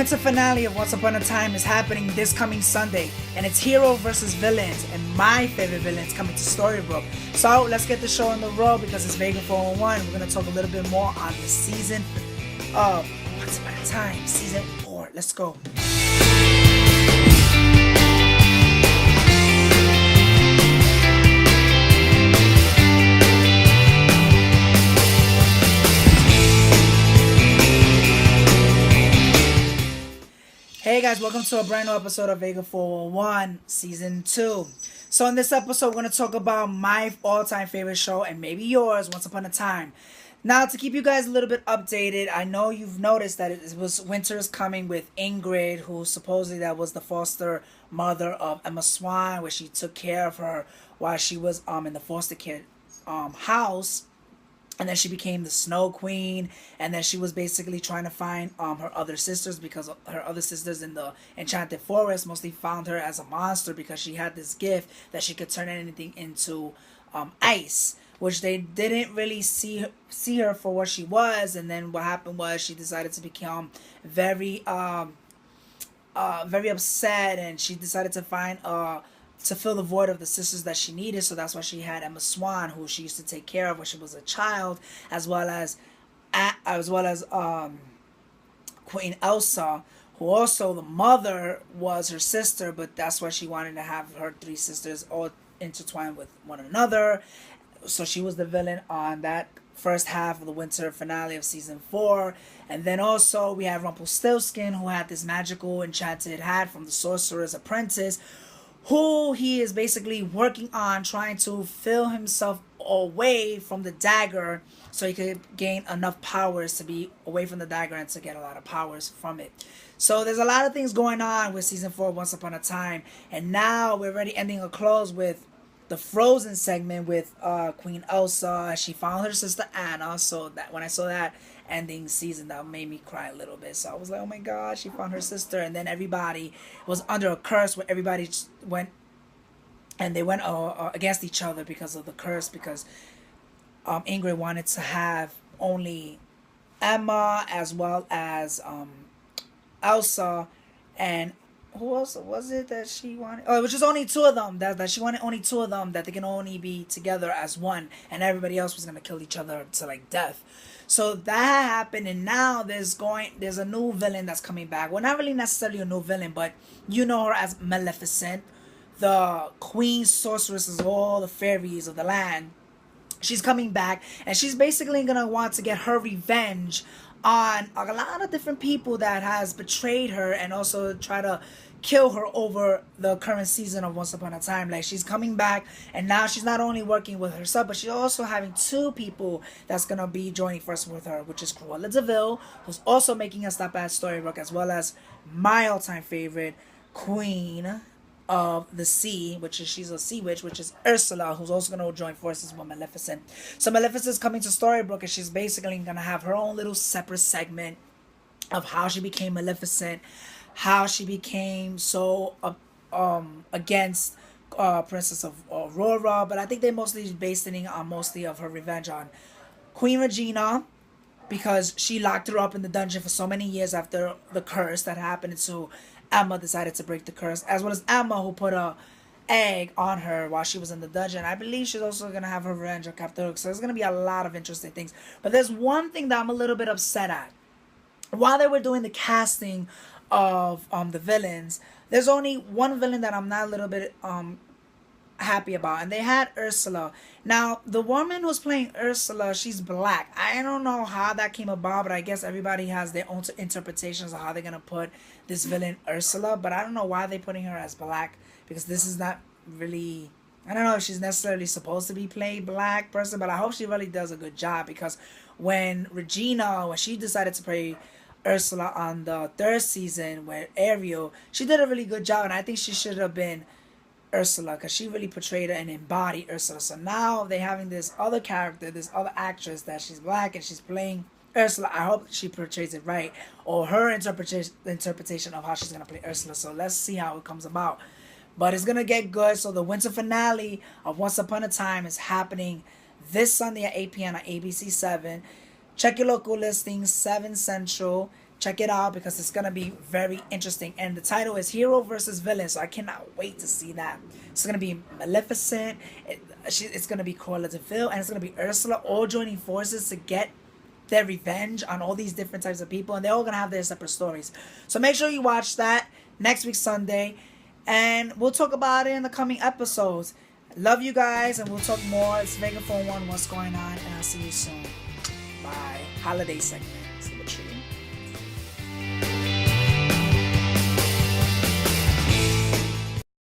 winter finale of Once Upon a Time is happening this coming Sunday, and it's hero versus villains, and my favorite villains coming to Storybrooke. So let's get the show on the road because it's Vega411. We're going to talk a little bit more on the season of Once Upon a Time, season 4. Let's go. Hey guys, welcome to a brand new episode of Vega411 Season 2. So in this episode, we're going to talk about my all-time favorite show, and maybe yours, Once Upon a Time. Now, to keep you guys a little bit updated, I know you've noticed that it was winter is coming with Ingrid, who supposedly that was the foster mother of Emma Swan, where she took care of her while she was in the foster care house. And then she became the Snow Queen, and then she was basically trying to find her other sisters, because her other sisters in the Enchanted Forest mostly found her as a monster because she had this gift that she could turn anything into ice, which they didn't really see her for what she was. And then what happened was she decided to become very upset, and she decided to find to fill the void of the sisters that she needed. So that's why she had Emma Swan, who she used to take care of when she was a child, as well as Queen Elsa, who also the mother was her sister, but that's why she wanted to have her three sisters all intertwined with one another. So she was the villain on that first half of the winter finale of season 4. And then also we have Rumpelstiltskin, who had this magical enchanted hat from the Sorcerer's Apprentice, who he is basically working on trying to fill himself away from the dagger so he could gain enough powers to be away from the dagger and to get a lot of powers from it. So there's a lot of things going on with season 4 Once Upon a Time, and now we're already ending a close with the Frozen segment with Queen Elsa. She found her sister Anna, so that when I saw that ending season, that made me cry a little bit. So I was like, oh my god, she found her sister. And then everybody was under a curse where everybody went and they went against each other because of the curse, because Ingrid wanted to have only Emma as well as Elsa, and who else was it that she wanted? Oh, it was just only two of them. That she wanted only two of them, that they can only be together as one, and everybody else was gonna kill each other to like death. So that happened, and now there's a new villain that's coming back. Well, not really necessarily a new villain, but you know her as Maleficent, the queen sorceress of all the fairies of the land. She's coming back, and she's basically gonna want to get her revenge on a lot of different people that has betrayed her, and also try to kill her over the current season of Once Upon a Time. Like, she's coming back, and now she's not only working with herself, but she's also having two people that's gonna be joining first with her, which is Cruella DeVille, who's also making a stop at Storybrooke, as well as my all-time favorite Queen of the Sea, she's a sea witch, which is Ursula, who's also going to join forces with Maleficent. So Maleficent is coming to Storybrooke, and she's basically going to have her own little separate segment of how she became Maleficent, how she became so against Princess of Aurora. But I think they mostly based it on mostly of her revenge on Queen Regina, because she locked her up in the dungeon for so many years after the curse that happened. So Emma decided to break the curse, as well as Emma, who put a egg on her while she was in the dungeon. I believe she's also going to have her revenge on Captain Hook. So there's going to be a lot of interesting things. But there's one thing that I'm a little bit upset at. While they were doing the casting of the villains, there's only one villain that I'm not a little bit happy about, and they had Ursula. Now, the woman who's playing Ursula, she's black. I don't know how that came about, but I guess everybody has their own interpretations of how they're gonna put this villain Ursula. But I don't know why they're putting her as black, because this is not really, I don't know if she's necessarily supposed to be played black person, but I hope she really does a good job, because when she decided to play Ursula on the 3rd season with Ariel, she did a really good job, and I think she should have been Ursula, because she really portrayed and embodied Ursula. So now they're having this other character, this other actress that she's black, and she's playing Ursula. I hope she portrays it right, or her interpretation of how she's going to play Ursula. So let's see how it comes about. But it's going to get good. So the winter finale of Once Upon a Time is happening this Sunday at 8 p.m. on ABC 7. Check your local listings, 7 Central. check it out because it's gonna be very interesting. And the title is Hero versus Villain, so I cannot wait to see that. It's gonna be Maleficent. It's gonna be Cruella de Vil, and it's gonna be Ursula, all joining forces to get their revenge on all these different types of people, and they're all gonna have their separate stories. So make sure you watch that next week Sunday, and we'll talk about it in the coming episodes. Love you guys, and we'll talk more. It's Vega411. What's going on? And I'll see you soon. Bye. Holiday segment. See what you